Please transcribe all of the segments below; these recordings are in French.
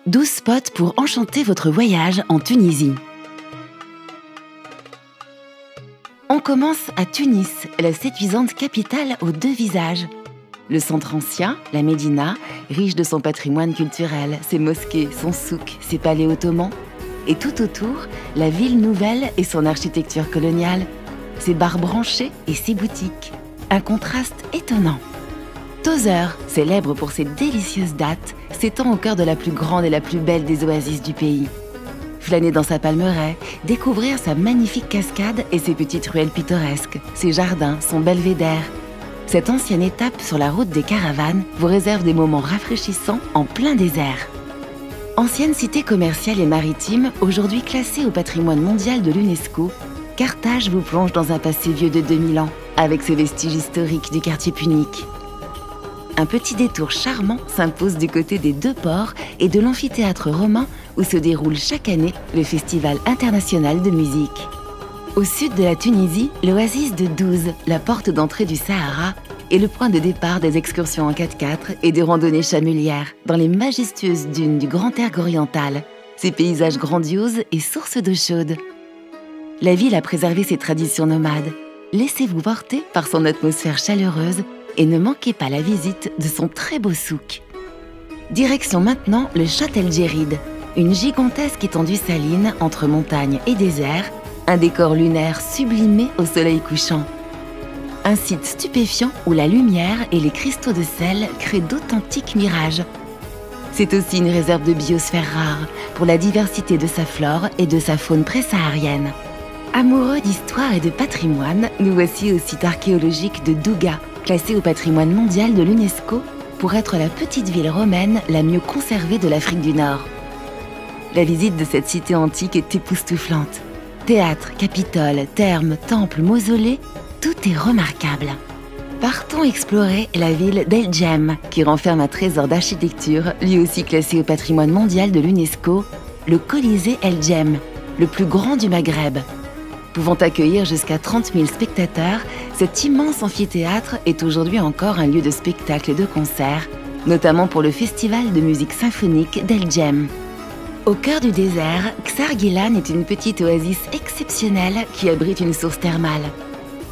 12 spots pour enchanter votre voyage en Tunisie. On commence à Tunis, la séduisante capitale aux deux visages. Le centre ancien, la Médina, riche de son patrimoine culturel, ses mosquées, son souk, ses palais ottomans. Et tout autour, la ville nouvelle et son architecture coloniale, ses bars branchés et ses boutiques. Un contraste étonnant. Tozeur, célèbre pour ses délicieuses dattes, s'étend au cœur de la plus grande et la plus belle des oasis du pays. Flâner dans sa palmeraie, découvrir sa magnifique cascade et ses petites ruelles pittoresques, ses jardins, son belvédère. Cette ancienne étape sur la route des caravanes vous réserve des moments rafraîchissants en plein désert. Ancienne cité commerciale et maritime, aujourd'hui classée au patrimoine mondial de l'UNESCO, Carthage vous plonge dans un passé vieux de 2000 ans, avec ses vestiges historiques du quartier punique. Un petit détour charmant s'impose du côté des deux ports et de l'amphithéâtre romain où se déroule chaque année le Festival international de musique. Au sud de la Tunisie, l'oasis de Douze, la porte d'entrée du Sahara, est le point de départ des excursions en 4x4 et des randonnées chamulières dans les majestueuses dunes du Grand Erg oriental, ses paysages grandioses et sources d'eau chaude. La ville a préservé ses traditions nomades. Laissez-vous porter par son atmosphère chaleureuse et ne manquez pas la visite de son très beau souk. Direction maintenant le Chott El Djerid, une gigantesque étendue saline entre montagne et désert, un décor lunaire sublimé au soleil couchant. Un site stupéfiant où la lumière et les cristaux de sel créent d'authentiques mirages. C'est aussi une réserve de biosphère rare pour la diversité de sa flore et de sa faune pré-saharienne. Amoureux d'histoire et de patrimoine, nous voici au site archéologique de Douga, classé au patrimoine mondial de l'UNESCO pour être la petite ville romaine la mieux conservée de l'Afrique du Nord. La visite de cette cité antique est époustouflante. Théâtre, capitole, thermes, temples, mausolées, tout est remarquable. Partons explorer la ville d'El Djem, qui renferme un trésor d'architecture, lui aussi classé au patrimoine mondial de l'UNESCO, le Colisée El Djem, le plus grand du Maghreb. Pouvant accueillir jusqu'à 30 000 spectateurs, cet immense amphithéâtre est aujourd'hui encore un lieu de spectacle et de concert, notamment pour le festival de musique symphonique d'El Djem. Au cœur du désert, Ksar Gilan est une petite oasis exceptionnelle qui abrite une source thermale.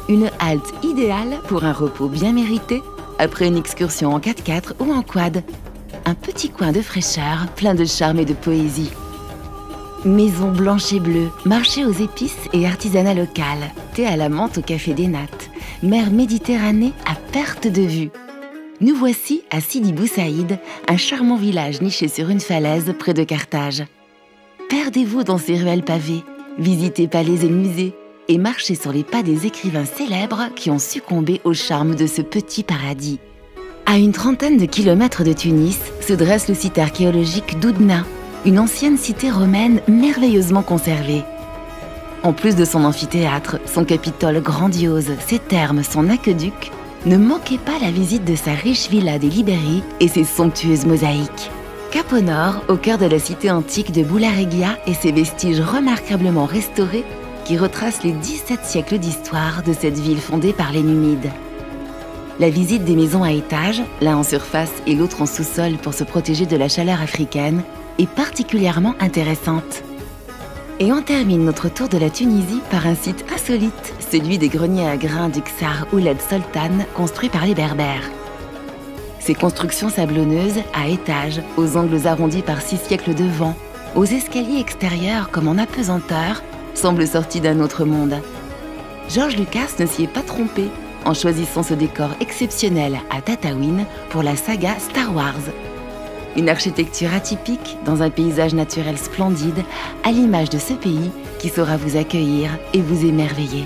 Une halte idéale pour un repos bien mérité après une excursion en 4x4 ou en quad. Un petit coin de fraîcheur plein de charme et de poésie. Maisons blanches et bleues, marché aux épices et artisanat local, thé à la menthe au café des nattes, mer Méditerranée à perte de vue. Nous voici à Sidi Bou Saïd, un charmant village niché sur une falaise près de Carthage. Perdez-vous dans ces ruelles pavées, visitez palais et musées et marchez sur les pas des écrivains célèbres qui ont succombé au charme de ce petit paradis. À une trentaine de kilomètres de Tunis se dresse le site archéologique d'Oudna, une ancienne cité romaine merveilleusement conservée. En plus de son amphithéâtre, son capitole grandiose, ses thermes, son aqueduc, ne manquez pas la visite de sa riche villa des Libéries et ses somptueuses mosaïques. Cap au nord, au cœur de la cité antique de Boularegia et ses vestiges remarquablement restaurés qui retracent les 17 siècles d'histoire de cette ville fondée par les Numides. La visite des maisons à étages, l'un en surface et l'autre en sous-sol pour se protéger de la chaleur africaine, est particulièrement intéressante. Et on termine notre tour de la Tunisie par un site insolite, celui des greniers à grains du Ksar Ouled Soltan, construit par les Berbères. Ces constructions sablonneuses, à étages, aux angles arrondis par 6 siècles de vent, aux escaliers extérieurs comme en apesanteur, semblent sortis d'un autre monde. George Lucas ne s'y est pas trompé en choisissant ce décor exceptionnel à Tataouine pour la saga Star Wars. Une architecture atypique dans un paysage naturel splendide, à l'image de ce pays qui saura vous accueillir et vous émerveiller.